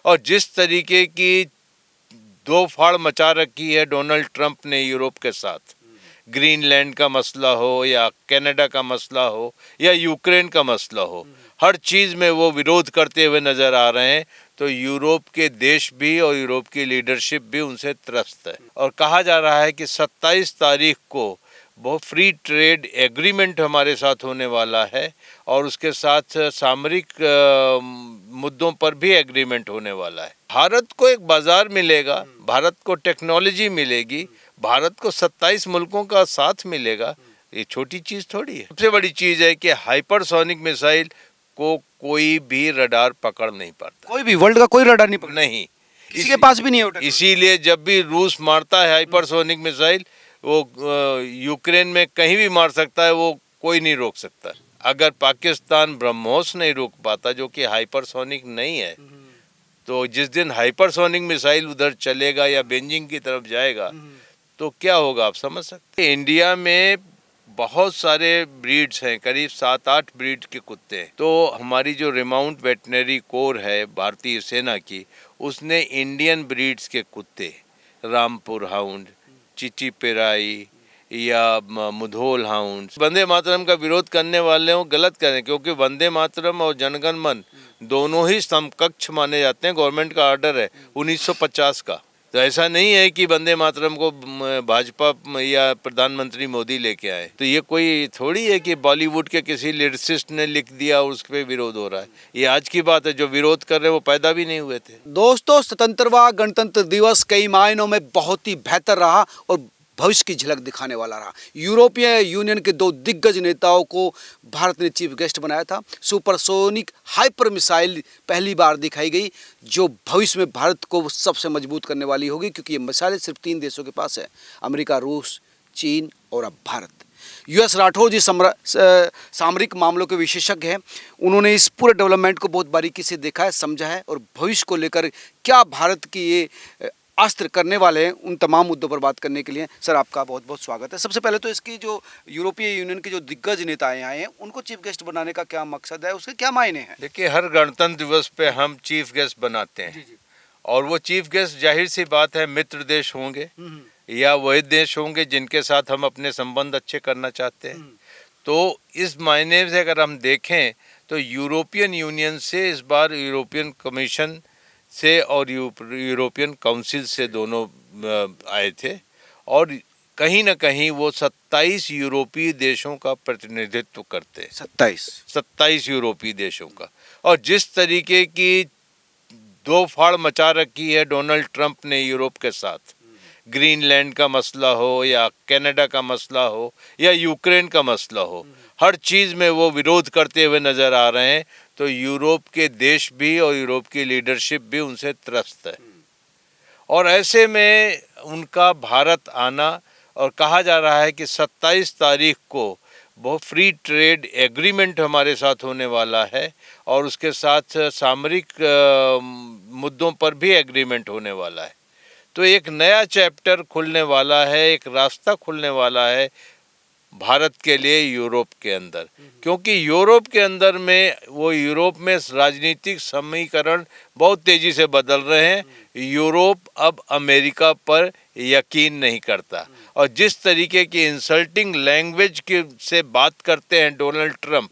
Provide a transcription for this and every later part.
और जिस तरीके की दो फाड़ मचा रखी है डोनाल्ड ट्रंप ने यूरोप के साथ, ग्रीनलैंड का मसला हो या कनाडा का मसला हो या यूक्रेन का मसला हो, हर चीज़ में वो विरोध करते हुए नज़र आ रहे हैं। तो यूरोप के देश भी और यूरोप की लीडरशिप भी उनसे त्रस्त है। और कहा जा रहा है कि 27 तारीख को वो फ्री ट्रेड एग्रीमेंट हमारे साथ होने वाला है और उसके साथ सामरिक मुद्दों पर भी एग्रीमेंट होने वाला है। भारत को एक बाजार मिलेगा, भारत को टेक्नोलॉजी मिलेगी, भारत को 27 मुल्कों का साथ मिलेगा। ये छोटी चीज़ थोड़ी है। सबसे बड़ी चीज़ है कि हाइपरसोनिक मिसाइल को कोई भी रडार पकड़ नहीं पाता। कोई भी वर्ल्ड का कोई रडार नहीं पकड़, नहीं, किसी के पास भी नहीं है। इसीलिए जब भी रूस मारता है हाइपरसोनिक मिसाइल, वो यूक्रेन में कहीं भी मार सकता है, वो कोई नहीं रोक सकता। अगर पाकिस्तान ब्रह्मोस नहीं रोक पाता, जो कि हाइपरसोनिक नहीं है, तो जिस दिन हाइपरसोनिक मिसाइल उधर चलेगा या बेजिंग की तरफ जाएगा तो क्या होगा आप समझ सकते हैं। इंडिया में बहुत सारे ब्रीड्स हैं, करीब 7-8 ब्रीड के कुत्ते हैं। तो हमारी जो रिमाउंट वेटनरी कोर है भारतीय सेना की, उसने इंडियन ब्रीड्स के कुत्ते, रामपुर हाउंड, चिची पेराई या मुधोल हाउंड, वंदे मातरम का विरोध करने वाले हो गलत करें, क्योंकि वंदे मातरम और जनगण मन दोनों ही समकक्ष माने जाते हैं। गवर्नमेंट का ऑर्डर है 1950 का। तो ऐसा नहीं है कि वंदे मातरम को भाजपा या प्रधानमंत्री मोदी लेके आए। तो ये कोई थोड़ी है कि बॉलीवुड के किसी लिरिसिस्ट ने लिख दिया और उस पर विरोध हो रहा है। ये आज की बात है, जो विरोध कर रहे हैं वो पैदा भी नहीं हुए थे। दोस्तों, स्वतंत्रता गणतंत्र दिवस कई मायनों में बहुत ही बेहतर रहा और भविष्य की झलक दिखाने वाला रहा। यूरोपीय यूनियन के दो दिग्गज नेताओं को भारत ने चीफ गेस्ट बनाया था। सुपरसोनिक हाइपर मिसाइल पहली बार दिखाई गई, जो भविष्य में भारत को सबसे मजबूत करने वाली होगी, क्योंकि ये मिसाइलें सिर्फ 3 देशों के पास है, अमेरिका, रूस, चीन और अब भारत। US राठौर जी सामरिक मामलों के विशेषज्ञ हैं। उन्होंने इस पूरे डेवलपमेंट को बहुत बारीकी से देखा है, समझा है और भविष्य को लेकर क्या भारत की ये अस्त्र करने वाले हैं, उन तमाम मुद्दों पर बात करने के लिए सर आपका बहुत बहुत स्वागत है। सबसे पहले तो इसकी जो यूरोपीय यूनियन के जो दिग्गज नेताएं आए हैं, उनको चीफ गेस्ट बनाने का क्या मकसद है, उसके क्या मायने हैं? देखिए, हर गणतंत्र दिवस पे हम चीफ गेस्ट बनाते हैं। जी। और वो चीफ गेस्ट जाहिर सी बात है मित्र देश होंगे या वही देश होंगे जिनके साथ हम अपने संबंध अच्छे करना चाहते हैं। तो इस मायने से अगर हम देखें तो यूरोपियन यूनियन से इस बार यूरोपियन कमीशन से और यूरोपियन काउंसिल से दोनों आए थे और कहीं ना कहीं वो 27 यूरोपीय देशों का प्रतिनिधित्व करते हैं। 27 यूरोपीय देशों का। और जिस तरीके की दो फाड़ मचा रखी है डोनाल्ड ट्रंप ने यूरोप के साथ, ग्रीनलैंड का मसला हो या कनाडा का मसला हो या यूक्रेन का मसला हो, हर चीज़ में वो विरोध करते हुए नज़र आ रहे हैं। तो यूरोप के देश भी और यूरोप की लीडरशिप भी उनसे त्रस्त है। और ऐसे में उनका भारत आना, और कहा जा रहा है कि 27 तारीख को वो फ्री ट्रेड एग्रीमेंट हमारे साथ होने वाला है और उसके साथ सामरिक मुद्दों पर भी एग्रीमेंट होने वाला है। तो एक नया चैप्टर खुलने वाला है, एक रास्ता खुलने वाला है भारत के लिए यूरोप के अंदर, क्योंकि यूरोप के अंदर में वो यूरोप में राजनीतिक समीकरण बहुत तेज़ी से बदल रहे हैं। यूरोप अब अमेरिका पर यकीन नहीं करता और जिस तरीके की इंसल्टिंग लैंग्वेज के से बात करते हैं डोनाल्ड ट्रंप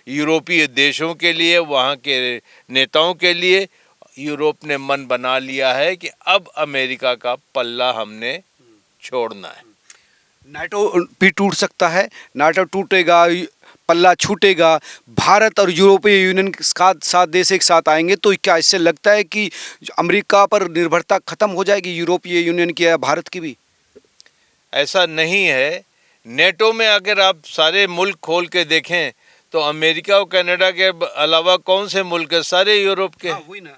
यूरोपीय देशों के लिए, वहाँ के नेताओं के लिए, यूरोप ने मन बना लिया है कि अब अमेरिका का पल्ला हमने छोड़ना है। नाटो भी टूट सकता है, नाटो टूटेगा, पल्ला छूटेगा, भारत और यूरोपीय यूनियन के साथ देश एक साथ आएंगे, तो क्या इससे लगता है कि अमेरिका पर निर्भरता खत्म हो जाएगी यूरोपीय यूनियन की या भारत की भी? ऐसा नहीं है। नेटो में अगर आप सारे मुल्क खोल के देखें तो अमेरिका और कनाडा के अलावा कौन से मुल्क है? सारे यूरोप के। वही ना।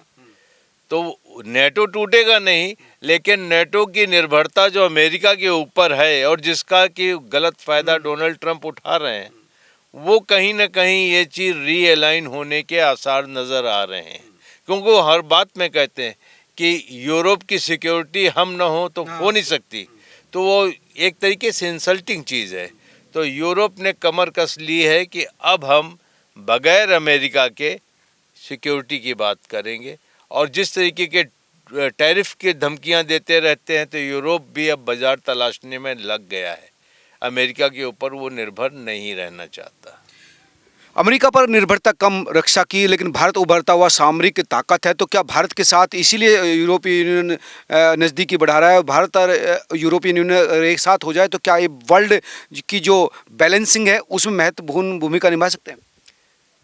तो नेटो टूटेगा नहीं, लेकिन नेटो की निर्भरता जो अमेरिका के ऊपर है और जिसका कि गलत फ़ायदा डोनाल्ड ट्रंप उठा रहे हैं, वो कहीं ना कहीं ये चीज़ रीअलाइन होने के आसार नज़र आ रहे हैं। क्योंकि वो हर बात में कहते हैं कि यूरोप की सिक्योरिटी हम ना हो तो हो नहीं सकती। तो वो एक तरीके से इंसल्टिंग चीज़ है। तो यूरोप ने कमर कस ली है कि अब हम बगैर अमेरिका के सिक्योरिटी की बात करेंगे और जिस तरीके के टैरिफ की धमकियां देते रहते हैं, तो यूरोप भी अब बाजार तलाशने में लग गया है। अमेरिका के ऊपर वो निर्भर नहीं रहना चाहता। अमेरिका पर निर्भरता कम रक्षा की, लेकिन भारत उभरता हुआ सामरिक ताकत है। तो क्या भारत के साथ इसीलिए यूरोपीय यूनियन नज़दीकी बढ़ा रहा है? भारत और यूरोपीय यूनियन एक साथ हो जाए तो क्या ये वर्ल्ड की जो बैलेंसिंग है उसमें महत्वपूर्ण भूमिका निभा सकते हैं?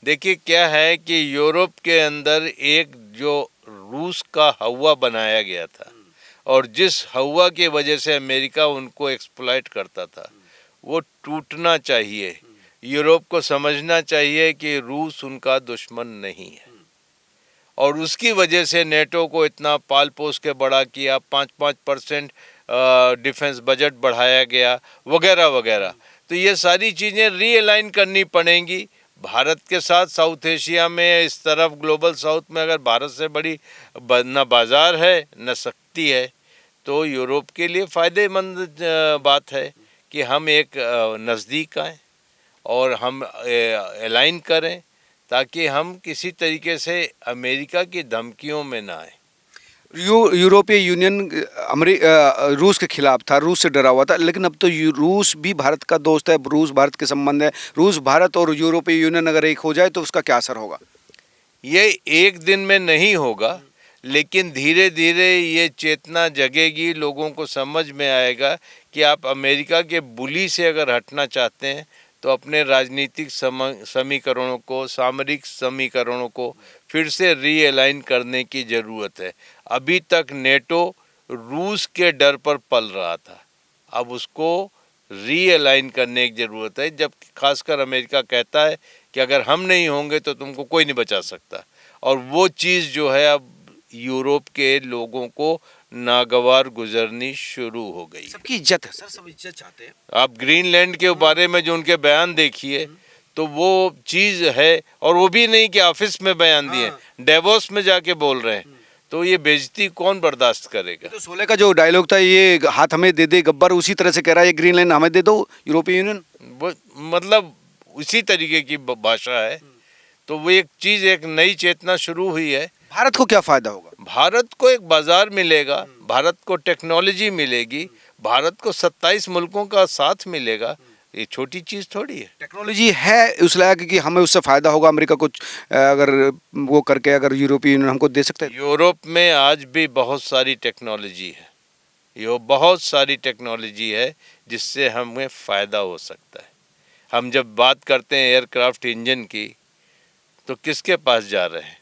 देखिए क्या है कि यूरोप के अंदर एक जो रूस का हवा बनाया गया था, और जिस हवा की वजह से अमेरिका उनको एक्सप्लॉइट करता था, वो टूटना चाहिए। यूरोप को समझना चाहिए कि रूस उनका दुश्मन नहीं है, और उसकी वजह से नेटो को इतना पाल पोस के बड़ा किया, 5% डिफेंस बजट बढ़ाया गया, वगैरह वगैरह। तो ये सारी चीज़ें रीअलाइन करनी पड़ेंगी भारत के साथ। साउथ एशिया में, इस तरफ ग्लोबल साउथ में अगर भारत से बड़ी न बाज़ार है न शक्ति है, तो यूरोप के लिए फ़ायदेमंद बात है कि हम एक नज़दीक आएँ और हम अलाइन करें, ताकि हम किसी तरीके से अमेरिका की धमकियों में ना आए। यूरोपीय यूनियन रूस के खिलाफ था, रूस से डरा हुआ था, लेकिन अब तो रूस भी भारत का दोस्त है, रूस भारत के संबंध है। रूस, भारत और यूरोपीय यूनियन अगर एक हो जाए तो उसका क्या असर होगा? ये एक दिन में नहीं होगा, लेकिन धीरे धीरे ये चेतना जगेगी, लोगों को समझ में आएगा कि आप अमेरिका के बुली से अगर हटना चाहते हैं तो अपने राजनीतिक समीकरणों को, सामरिक समीकरणों को फिर से रीअलाइन करने की ज़रूरत है। अभी तक नेटो रूस के डर पर पल रहा था, अब उसको रीअलाइन करने की ज़रूरत है, जब खासकर अमेरिका कहता है कि अगर हम नहीं होंगे तो तुमको कोई नहीं बचा सकता। और वो चीज़ जो है अब यूरोप के लोगों को नागवार गुजरनी शुरू हो गई। सबकी इज्जत है सर, सब इज्जत चाहते हैं। आप ग्रीनलैंड के बारे में जो उनके बयान देखिए, तो वो चीज़ है, और वो भी नहीं कि ऑफिस में बयान दिए, डेवोस में जाके बोल रहे हैं। तो ये बेइज्जती कौन बर्दाश्त करेगा? तो 16 का जो डायलॉग था, ये हाथ हमें दे दे गब्बर, उसी तरह से कह रहा है ये ग्रीनलैंड हमें दे दो यूरोपीय यूनियन। वो मतलब उसी तरीके की भाषा है। तो वो एक चीज़, एक नई चेतना शुरू हुई है। भारत को क्या फायदा होगा? भारत को एक बाजार मिलेगा, भारत को टेक्नोलॉजी मिलेगी, भारत को 27 मुल्कों का साथ मिलेगा। ये छोटी चीज़ थोड़ी है। टेक्नोलॉजी है उस लायक कि हमें उससे फायदा होगा। अमेरिका को अगर वो करके अगर यूरोपीय यूनियन हमको दे सकता है। यूरोप में आज भी बहुत सारी टेक्नोलॉजी है, ये बहुत सारी टेक्नोलॉजी है जिससे हमें फ़ायदा हो सकता है। हम जब बात करते हैं एयरक्राफ्ट इंजन की, तो किसके पास जा रहे हैं?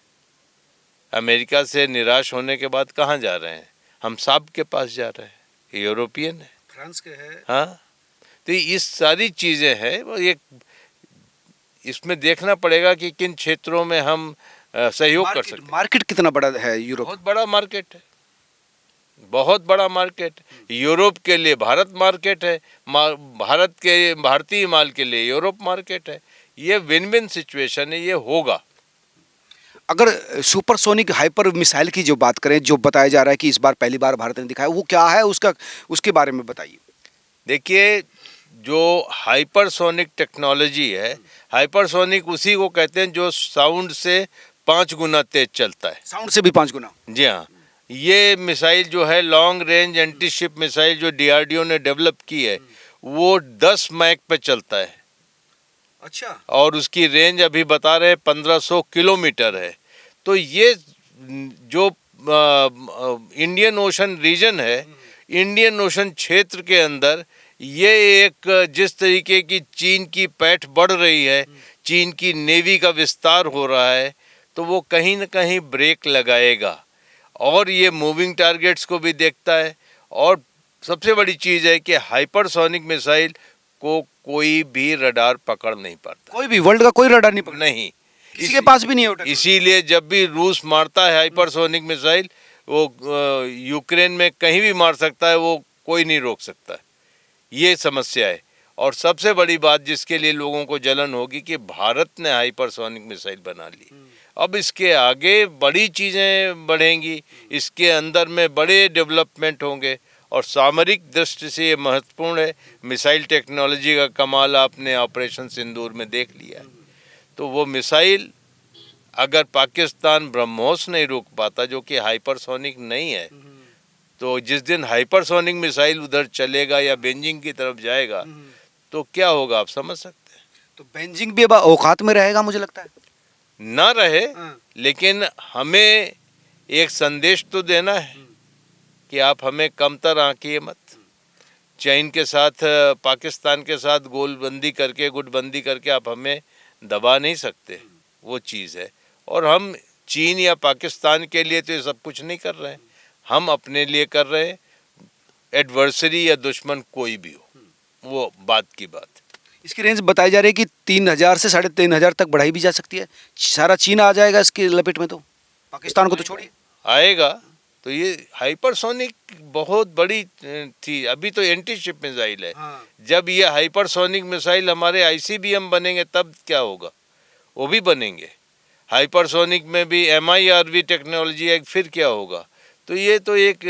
अमेरिका से निराश होने के बाद कहाँ जा रहे हैं? हम साब के पास जा रहे हैं, यूरोपियन है, फ्रांस के है। हाँ। तो इस सारी चीज़ें हैं, वो एक इसमें देखना पड़ेगा कि किन क्षेत्रों में हम सहयोग कर सकते हैं। मार्केट कितना बड़ा है यूरोप? बहुत बड़ा मार्केट है, बहुत बड़ा मार्केट। यूरोप के लिए भारत मार्केट है, भारत के भारतीय माल के लिए यूरोप मार्केट है। ये विन विन सिचुएशन है, ये होगा। अगर सुपरसोनिक हाइपर मिसाइल की जो बात करें, जो बताया जा रहा है कि इस बार पहली बार भारत ने दिखाया, वो क्या है उसके बारे में बताइए। देखिए, जो हाइपरसोनिक टेक्नोलॉजी है, हाइपरसोनिक उसी को कहते हैं जो साउंड से 5 गुना तेज चलता है। साउंड से भी 5 गुना? जी हाँ। ये मिसाइल जो है, long range anti ship missile जो DRDO ने डेवलप की है, वो 10 मैक पे चलता है। अच्छा। और उसकी रेंज अभी बता रहे 1500 किलोमीटर है। तो ये जो इंडियन ओशन रीजन है, इंडियन ओशन क्षेत्र के अंदर ये एक, जिस तरीके की चीन की पैठ बढ़ रही है, चीन की नेवी का विस्तार हो रहा है, तो वो कहीं न कहीं ब्रेक लगाएगा। और ये मूविंग टारगेट्स को भी देखता है। और सबसे बड़ी चीज़ है कि हाइपरसोनिक मिसाइल को कोई भी रडार पकड़ नहीं पाता। कोई भी वर्ल्ड का कोई रडार नहीं पकड़? नहीं, किसी के पास भी नहीं है। इसीलिए जब भी रूस मारता है हाइपरसोनिक मिसाइल, वो यूक्रेन में कहीं भी मार सकता है, वो कोई नहीं रोक सकता। ये समस्या है। और सबसे बड़ी बात जिसके लिए लोगों को जलन होगी कि भारत ने हाइपरसोनिक मिसाइल बना ली। अब इसके आगे बड़ी चीज़ें बढ़ेंगी, इसके अंदर में बड़े डेवलपमेंट होंगे, और सामरिक दृष्टि से ये महत्वपूर्ण है। मिसाइल टेक्नोलॉजी का कमाल आपने ऑपरेशन सिंदूर में देख लिया है। तो वो मिसाइल अगर पाकिस्तान ब्रह्मोस नहीं रोक पाता, जो कि हाइपरसोनिक नहीं है, तो जिस दिन हाइपरसोनिक मिसाइल उधर चलेगा या बेजिंग की तरफ जाएगा तो क्या होगा आप समझ सकते हैं। तो बेजिंग भी अब औकात में रहेगा मुझे लगता है। ना रहे, लेकिन हमें एक संदेश तो देना है कि आप हमें कमतर आंकिए मत। चीन के साथ, पाकिस्तान के साथ गोलबंदी करके, गुटबंदी करके आप हमें दबा नहीं सकते, वो चीज़ है। और हम चीन या पाकिस्तान के लिए तो ये सब कुछ नहीं कर रहे हैं, हम अपने लिए कर रहे हैं। एडवर्सरी या दुश्मन कोई भी हो, वो बात की बात। इसकी रेंज बताई जा रही है कि 3000 से 3500 तक बढ़ाई भी जा सकती है। सारा चीन आ जाएगा इसकी लपेट में, तो पाकिस्तान को तो छोड़िए। आएगा तो ये हाइपरसोनिक बहुत बड़ी थी। अभी तो एंटी शिप मिसाइल है। जब ये हाइपरसोनिक मिसाइल हमारे ICBM बनेंगे तब क्या होगा, वो भी बनेंगे। हाइपरसोनिक में भी MIRV टेक्नोलॉजी है, फिर क्या होगा। तो ये तो एक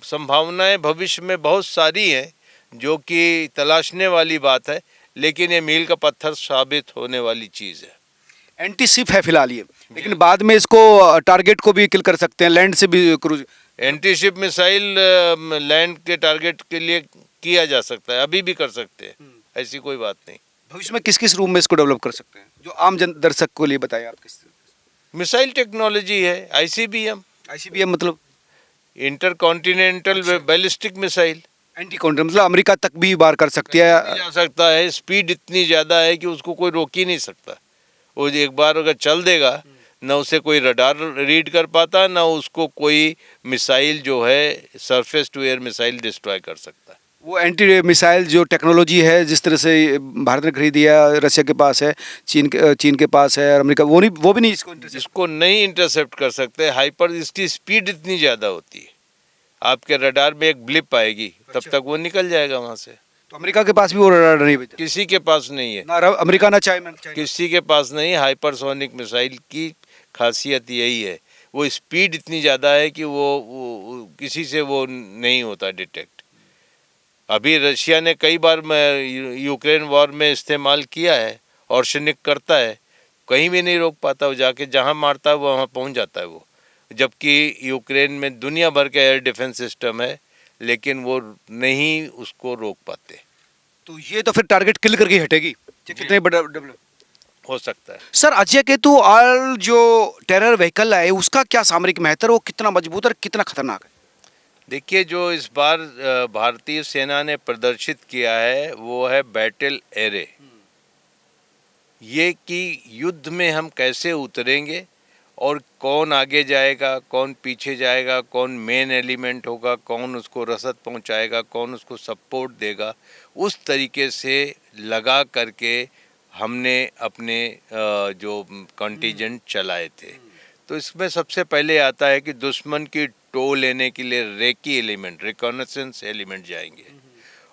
संभावनाएं भविष्य में बहुत सारी हैं जो कि तलाशने वाली बात है, लेकिन ये मील का पत्थर साबित होने वाली चीज़ है। एंटी शिप है फिलहाल ये, लेकिन बाद में इसको टारगेट को भी किल कर सकते हैं, लैंड से भी cruise. Anti ship missile land के टारगेट के लिए किया जा सकता है, अभी भी कर सकते हैं, ऐसी कोई बात नहीं। भविष्य में किस किस रूप में इसको डेवलप कर सकते हैं, जो आम जन दर्शक को लिए बताएं आप। किस मिसाइल टेक्नोलॉजी है, ICBM मतलब intercontinental ballistic missile. Anti counter मतलब अमेरिका तक भी वार कर सकती है। जा सकता है, स्पीड इतनी ज़्यादा है कि उसको कोई रोक ही नहीं सकता। वो एक बार अगर चल देगा, ना उसे कोई रडार रीड कर पाता, ना उसको कोई मिसाइल जो है surface to air missile destroy कर सकता है। वो एंटी मिसाइल जो टेक्नोलॉजी है, जिस तरह से भारत ने खरीदी है, रशिया के पास है, चीन के पास है, और अमेरिका वो भी नहीं इसको नहीं इंटरसेप्ट कर सकते। हाइपर, इसकी स्पीड इतनी ज़्यादा होती है, आपके रडार में एक ब्लिप आएगी, तब तक वो निकल जाएगा वहाँ से। तो अमेरिका के पास भी वो रडार नहीं बचा, किसी के पास नहीं है, ना अमेरिका ना चाइना, किसी के पास नहीं। हाइपरसोनिक मिसाइल की खासियत यही है, वो स्पीड इतनी ज़्यादा है कि वो किसी से वो नहीं होता डिटेक्ट। अभी रशिया ने कई बार यूक्रेन वॉर में इस्तेमाल किया है, ऑर्शनिक करता है, कहीं भी नहीं रोक पाता। वो जाके जहाँ मारता है वो वहाँ पहुँच जाता है वो। जबकि यूक्रेन में दुनिया भर का एयर डिफेंस सिस्टम है, लेकिन वो नहीं उसको रोक पाते। तो ये तो फिर टारगेट किल करके हटेगी, कितने बड़ा डेवलप हो सकता है। सर, अजय केतु आल जो टेरर व्हीकल है, उसका क्या सामरिक महत्व, वो कितना मजबूत और कितना खतरनाक है? देखिए, जो इस बार भारतीय सेना ने प्रदर्शित किया है वो है बैटल एरे। ये कि युद्ध में हम कैसे उतरेंगे और कौन आगे जाएगा, कौन पीछे जाएगा, कौन मेन एलिमेंट होगा, कौन उसको रसद पहुंचाएगा, कौन उसको सपोर्ट देगा, उस तरीके से लगा करके हमने अपने जो कंटिजेंट चलाए थे। तो इसमें सबसे पहले आता है कि दुश्मन की टो लेने के लिए रेकी एलिमेंट, रिकॉनेसेंस एलिमेंट जाएंगे।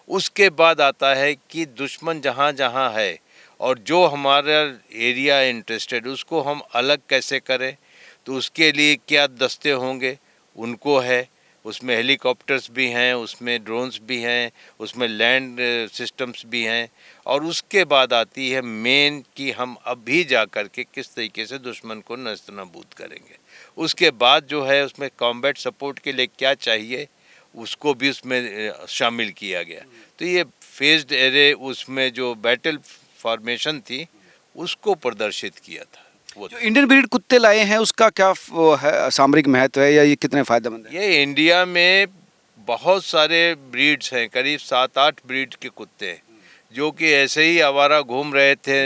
उसके बाद आता है कि दुश्मन जहाँ जहाँ है और जो हमारा एरिया इंटरेस्टेड, उसको हम अलग कैसे करें। तो उसके लिए क्या दस्ते होंगे, उनको है। उसमें हेलीकॉप्टर्स भी हैं, उसमें ड्रोन्स भी हैं, उसमें लैंड सिस्टम्स भी हैं। और उसके बाद आती है मेन कि हम अभी जा कर के किस तरीके से दुश्मन को नस्तनाबूद करेंगे। उसके बाद जो है उसमें कॉम्बैट सपोर्ट के लिए क्या चाहिए, उसको भी उसमें शामिल किया गया। तो ये फेज्ड एरे, उसमें जो बैटल फॉर्मेशन थी, उसको प्रदर्शित किया था। वो जो इंडियन ब्रीड कुत्ते लाए हैं, उसका क्या है सामरिक महत्व है, या ये कितने फायदेमंद है? ये इंडिया में बहुत सारे ब्रीड्स हैं, करीब 7-8 ब्रीड के कुत्ते हैं, जो कि ऐसे ही आवारा घूम रहे थे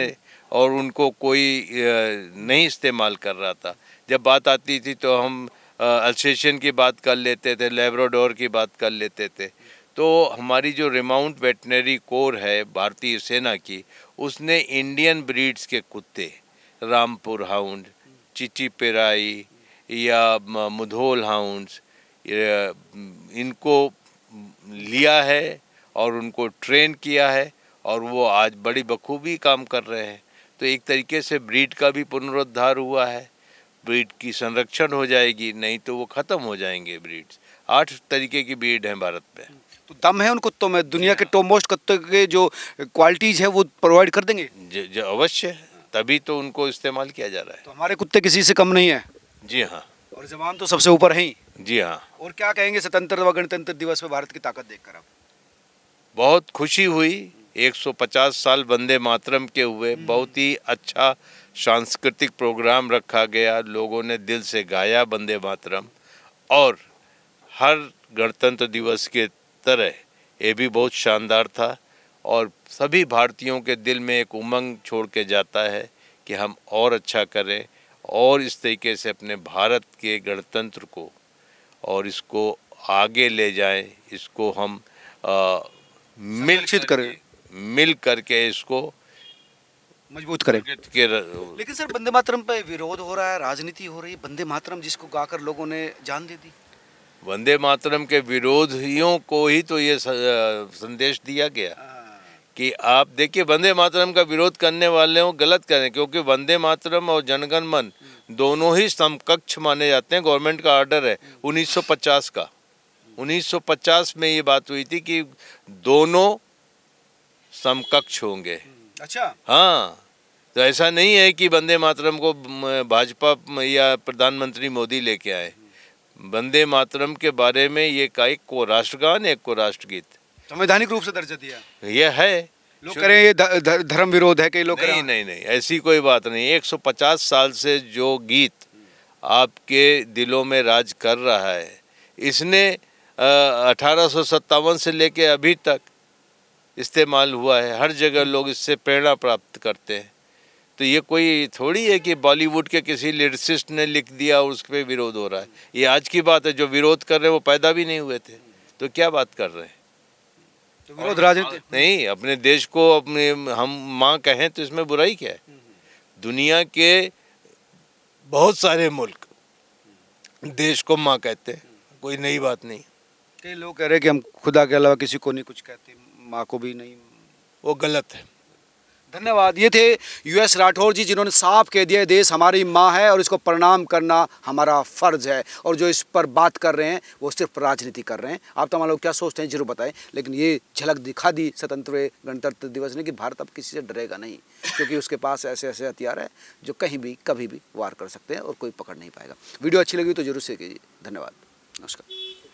और उनको कोई नहीं इस्तेमाल कर रहा था। जब बात आती थी तो हम अल्सेशियन की बात कर लेते थे, लेब्राडोर की बात कर लेते थे। तो हमारी जो रिमाउंट वेटनरी कोर है भारतीय सेना की, उसने इंडियन ब्रीड्स के कुत्ते, रामपुर हाउंड, चिचिपेराई या मुधोल हाउंड्स, इनको लिया है और उनको ट्रेन किया है और वो आज बड़ी बखूबी काम कर रहे हैं। तो एक तरीके से ब्रीड का भी पुनरुद्धार हुआ है, ब्रीड की संरक्षण हो जाएगी, नहीं तो वो ख़त्म हो जाएंगे ब्रीड्स। 8 तरीके की ब्रीड हैं भारत में। तो दम है उन कुत्तों में, दुनिया के टॉप मोस्ट कुत्ते के जो क्वालिटीज़ है वो प्रोवाइड कर देंगे? जो अवश्य है, तभी तो उनको इस्तेमाल किया जा रहा तो हमारे कुत्ते किसी से कम नहीं है, है। जी हाँ, और जवान तो सबसे ऊपर हैं ही। जी हाँ। और क्या कहेंगे स्वतंत्रता व गणतंत्र दिवस पे भारत की ताकत देखकर आप? बहुत खुशी हुई, 150 साल वंदे मातरम के हुए, बहुत ही अच्छा सांस्कृतिक प्रोग्राम रखा गया, लोगों ने दिल से गाया वंदे मातरम। और हर गणतंत्र दिवस के तरह ये भी बहुत शानदार था और सभी भारतीयों के दिल में एक उमंग छोड़ के जाता है कि हम और अच्छा करें और इस तरीके से अपने भारत के गणतंत्र को और इसको आगे ले जाएं, इसको हम संरक्षित करें, मिल करके इसको मजबूत करें। के लेकिन सर वंदे मातरम पे विरोध हो रहा है, राजनीति हो रही है, वंदे मातरम जिसको गाकर लोगों ने जान दे दी। वंदे मातरम के विरोधियों को ही तो ये संदेश दिया गया कि आप देखिए, वंदे मातरम का विरोध करने वाले हो गलत करें, क्योंकि वंदे मातरम और जनगण मन दोनों ही समकक्ष माने जाते हैं। गवर्नमेंट का ऑर्डर है 1950 का, 1950 में ये बात हुई थी कि दोनों समकक्ष होंगे। अच्छा, हाँ, तो ऐसा नहीं है कि वंदे मातरम को भाजपा या प्रधानमंत्री मोदी लेके आए। वंदे मातरम के बारे में ये एक को राष्ट्रगान, एक को राष्ट्रगीत, संवैधानिक रूप से दर्जा दिया। ये है। लोग कह रहे हैं ये धर्म विरोध है, कई लोग कह रहे नहीं हैं। नहीं नहीं, ऐसी कोई बात नहीं। 150 साल से जो गीत आपके दिलों में राज कर रहा है, इसने 1857 से लेके अभी तक इस्तेमाल हुआ है। हर जगह लोग इससे प्रेरणा प्राप्त करते हैं। तो ये कोई थोड़ी है कि बॉलीवुड के किसी लिरिसिस्ट ने लिख दिया और उस पर विरोध हो रहा है। ये आज की बात है। जो विरोध कर रहे हैं वो पैदा भी नहीं हुए थे, तो क्या बात कर रहे हैं? तो विरोध राजनीति नहीं, अपने देश को अपने हम माँ कहें तो इसमें बुराई क्या है? दुनिया के बहुत सारे मुल्क देश को माँ कहते हैं, कोई नई बात नहीं। कई लोग कह रहे हैं कि हम खुदा के अलावा किसी को नहीं कुछ कहते, माँ को भी नहीं। वो गलत है। धन्यवाद। ये थे यूएस राठौर जी, जिन्होंने साफ कह दिया देश हमारी माँ है और इसको प्रणाम करना हमारा फ़र्ज है। और जो इस पर बात कर रहे हैं वो सिर्फ राजनीति कर रहे हैं। आप तमाम लोग क्या सोचते हैं जरूर बताएं। लेकिन ये झलक दिखा दी स्वतंत्र गणतंत्र दिवस ने कि भारत अब किसी से डरेगा नहीं, क्योंकि उसके पास ऐसे ऐसे हथियार है जो कहीं भी कभी भी वार कर सकते हैं और कोई पकड़ नहीं पाएगा। वीडियो अच्छी लगी तो जरूर शेयर कीजिए। धन्यवाद, नमस्कार।